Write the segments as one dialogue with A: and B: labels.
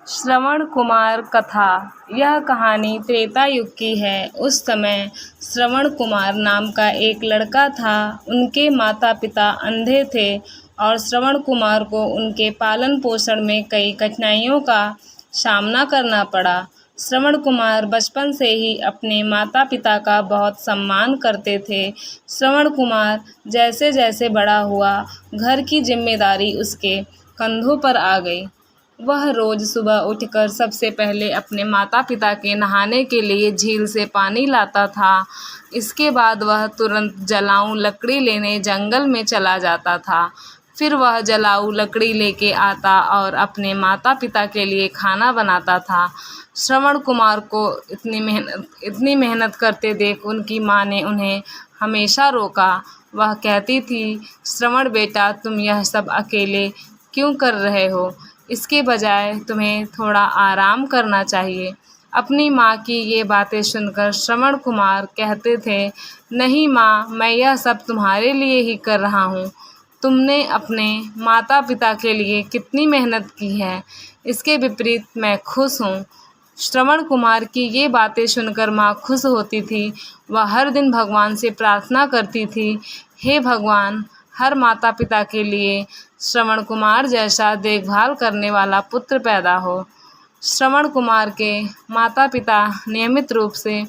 A: श्रवण कुमार कथा। यह कहानी त्रेता युग की है। उस समय श्रवण कुमार नाम का एक लड़का था। उनके माता पिता अंधे थे और श्रवण कुमार को उनके पालन पोषण में कई कठिनाइयों का सामना करना पड़ा। श्रवण कुमार बचपन से ही अपने माता पिता का बहुत सम्मान करते थे। श्रवण कुमार जैसे जैसे बड़ा हुआ, घर की जिम्मेदारी उसके कंधों पर आ गई। वह रोज सुबह उठकर सबसे पहले अपने माता पिता के नहाने के लिए झील से पानी लाता था। इसके बाद वह तुरंत जलाऊ लकड़ी लेने जंगल में चला जाता था। फिर वह जलाऊ लकड़ी लेके आता और अपने माता पिता के लिए खाना बनाता था। श्रवण कुमार को इतनी मेहनत करते देख उनकी माँ ने उन्हें हमेशा रोका। वह कहती थी, श्रवण बेटा, तुम यह सब अकेले क्यों कर रहे हो? इसके बजाय तुम्हें थोड़ा आराम करना चाहिए। अपनी माँ की ये बातें सुनकर श्रवण कुमार कहते थे, नहीं माँ, मैं यह सब तुम्हारे लिए ही कर रहा हूँ। तुमने अपने माता पिता के लिए कितनी मेहनत की है, इसके विपरीत मैं खुश हूँ। श्रवण कुमार की ये बातें सुनकर माँ खुश होती थी। वह हर दिन भगवान से प्रार्थना करती थी, हे भगवान, हर माता पिता के लिए श्रवण कुमार जैसा देखभाल करने वाला पुत्र पैदा हो। श्रवण कुमार के माता पिता नियमित रूप से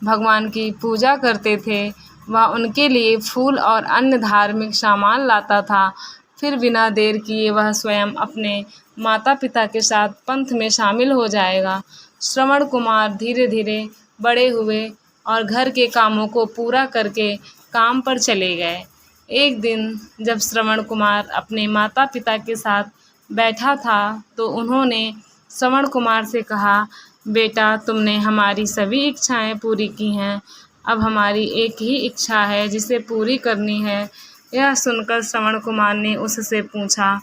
A: भगवान की पूजा करते थे। वह उनके लिए फूल और अन्य धार्मिक सामान लाता था। फिर बिना देर किए वह स्वयं अपने माता पिता के साथ पंथ में शामिल हो जाएगा। श्रवण कुमार धीरे धीरे बड़े हुए और घर के कामों को पूरा करके काम पर चले गए। एक दिन जब श्रवण कुमार अपने माता पिता के साथ बैठा था तो उन्होंने श्रवण कुमार से कहा, बेटा, तुमने हमारी सभी इच्छाएं पूरी की हैं। अब हमारी एक ही इच्छा है जिसे पूरी करनी है। यह सुनकर श्रवण कुमार ने उससे पूछा,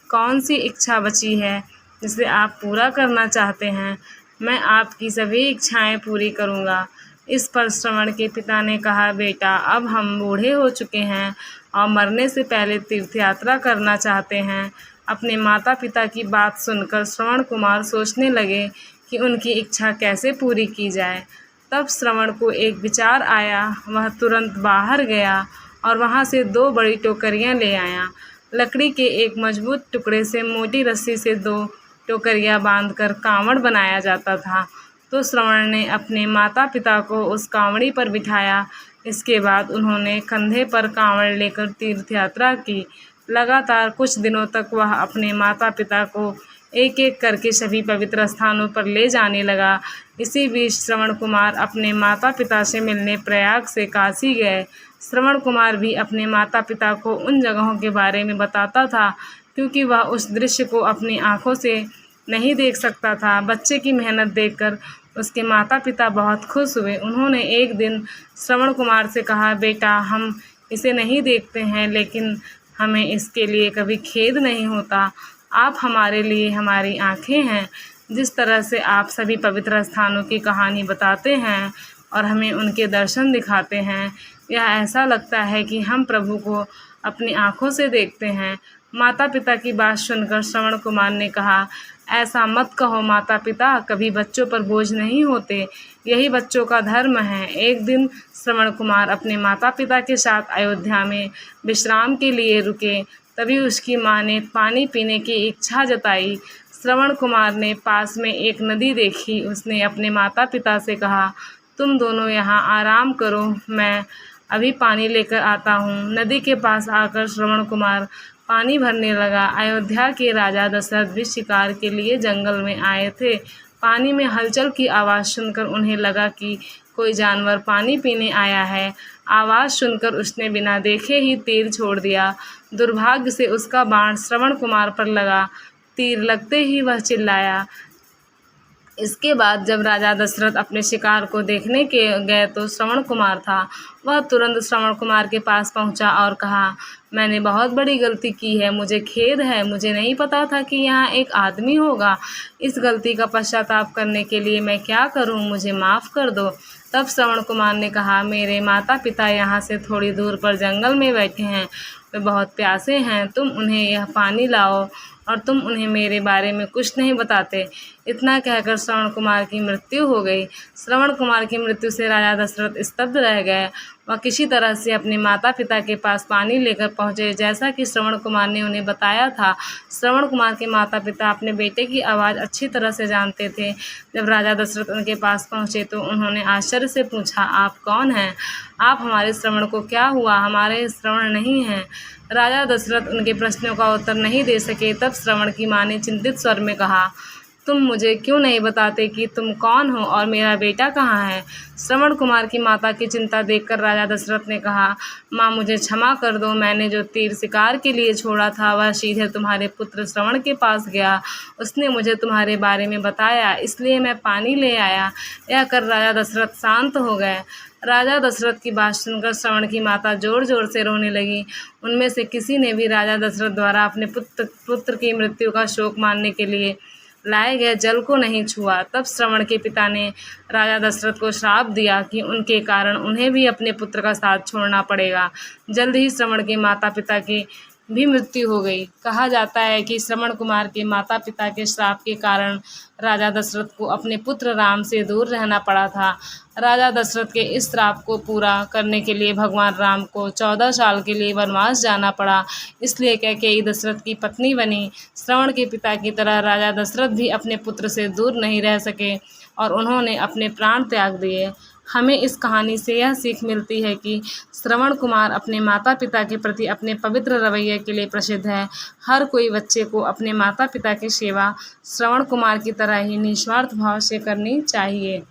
A: कौन सी इच्छा बची है जिसे आप पूरा करना चाहते हैं? मैं आपकी सभी इच्छाएं पूरी करूँगा। इस पर श्रवण के पिता ने कहा, बेटा, अब हम बूढ़े हो चुके हैं और मरने से पहले तीर्थ यात्रा करना चाहते हैं। अपने माता पिता की बात सुनकर श्रवण कुमार सोचने लगे कि उनकी इच्छा कैसे पूरी की जाए। तब श्रवण को एक विचार आया। वह तुरंत बाहर गया और वहाँ से 2 बड़ी टोकरियाँ ले आया। लकड़ी के एक मजबूत टुकड़े से मोटी रस्सी से 2 टोकरियाँ बांधकर कांवड़ बनाया जाता था। तो श्रवण ने अपने माता पिता को उस कांवड़ी पर बिठाया। इसके बाद उन्होंने कंधे पर कांवड़ लेकर तीर्थ यात्रा की। लगातार कुछ दिनों तक वह अपने माता पिता को एक एक करके सभी पवित्र स्थानों पर ले जाने लगा। इसी बीच श्रवण कुमार अपने माता पिता से मिलने प्रयाग से काशी गए। श्रवण कुमार भी अपने माता पिता को उन जगहों के बारे में बताता था, क्योंकि वह उस दृश्य को अपनी आंखों से नहीं देख सकता था। बच्चे की मेहनत देखकर उसके माता पिता बहुत खुश हुए। उन्होंने एक दिन श्रवण कुमार से कहा, बेटा, हम इसे नहीं देखते हैं, लेकिन हमें इसके लिए कभी खेद नहीं होता। आप हमारे लिए हमारी आँखें हैं। जिस तरह से आप सभी पवित्र स्थानों की कहानी बताते हैं और हमें उनके दर्शन दिखाते हैं, यह ऐसा लगता है कि हम प्रभु को अपनी आँखों से देखते हैं। माता पिता की बात सुनकर श्रवण कुमार ने कहा, ऐसा मत कहो माता पिता, कभी बच्चों पर बोझ नहीं होते, यही बच्चों का धर्म है। एक दिन श्रवण कुमार अपने माता पिता के साथ अयोध्या में विश्राम के लिए रुके। तभी उसकी माँ ने पानी पीने की इच्छा जताई। श्रवण कुमार ने पास में एक नदी देखी। उसने अपने माता पिता से कहा, तुम दोनों यहाँ आराम करो, मैं अभी पानी लेकर आता हूँ। नदी के पास आकर श्रवण कुमार पानी भरने लगा। अयोध्या के राजा दशरथ भी शिकार के लिए जंगल में आए थे। पानी में हलचल की आवाज़ सुनकर उन्हें लगा कि कोई जानवर पानी पीने आया है। आवाज़ सुनकर उसने बिना देखे ही तीर छोड़ दिया। दुर्भाग्य से उसका बाण श्रवण कुमार पर लगा। तीर लगते ही वह चिल्लाया। इसके बाद जब राजा दशरथ अपने शिकार को देखने के गए तो श्रवण कुमार था। वह तुरंत श्रवण कुमार के पास पहुंचा और कहा, मैंने बहुत बड़ी गलती की है, मुझे खेद है, मुझे नहीं पता था कि यहाँ एक आदमी होगा। इस गलती का पश्चाताप करने के लिए मैं क्या करूँ, मुझे माफ़ कर दो। तब श्रवण कुमार ने कहा, मेरे माता पिता यहाँ से थोड़ी दूर पर जंगल में बैठे हैं, वे बहुत प्यासे हैं, तुम उन्हें यह पानी लाओ। और तुम उन्हें मेरे बारे में कुछ नहीं बताते। इतना कहकर श्रवण कुमार की मृत्यु हो गई। श्रवण कुमार की मृत्यु से राजा दशरथ स्तब्ध रह गए। वह किसी तरह से अपने माता पिता के पास पानी लेकर पहुँचे, जैसा कि श्रवण कुमार ने उन्हें बताया था। श्रवण कुमार के माता पिता अपने बेटे की आवाज़ अच्छी तरह से जानते थे। जब राजा दशरथ उनके पास पहुँचे तो उन्होंने आश्चर्य से पूछा, आप कौन हैं? आप हमारे श्रवण को क्या हुआ? हमारे श्रवण नहीं हैं। राजा दशरथ उनके प्रश्नों का उत्तर नहीं दे सके। तब श्रवण की माँ ने चिंतित स्वर में कहा, तुम मुझे क्यों नहीं बताते कि तुम कौन हो और मेरा बेटा कहाँ है? श्रवण कुमार की माता की चिंता देखकर राजा दशरथ ने कहा, माँ मुझे क्षमा कर दो। मैंने जो तीर शिकार के लिए छोड़ा था वह सीधे तुम्हारे पुत्र श्रवण के पास गया। उसने मुझे तुम्हारे बारे में बताया, इसलिए मैं पानी ले आया। यह कर राजा दशरथ शांत हो गए। राजा दशरथ की बात सुनकर श्रवण की माता जोर जोर से रोने लगी। उनमें से किसी ने भी राजा दशरथ द्वारा अपने पुत्र की मृत्यु का शोक मानने के लिए लाए गए जल को नहीं छुआ। तब श्रवण के पिता ने राजा दशरथ को श्राप दिया कि उनके कारण उन्हें भी अपने पुत्र का साथ छोड़ना पड़ेगा। जल्द ही श्रवण के माता पिता की भी मृत्यु हो गई। कहा जाता है कि श्रवण कुमार के माता पिता के श्राप के कारण राजा दशरथ को अपने पुत्र राम से दूर रहना पड़ा था। राजा दशरथ के इस श्राप को पूरा करने के लिए भगवान राम को 14 साल के लिए वनवास जाना पड़ा। इसलिए कैकेयी दशरथ की पत्नी बनी। श्रवण के पिता की तरह राजा दशरथ भी अपने पुत्र से दूर नहीं रह सके और उन्होंने अपने प्राण त्याग दिए। हमें इस कहानी से यह सीख मिलती है कि श्रवण कुमार अपने माता पिता के प्रति अपने पवित्र रवैये के लिए प्रसिद्ध है। हर कोई बच्चे को अपने माता पिता की सेवा श्रवण कुमार की तरह ही निस्वार्थ भाव से करनी चाहिए।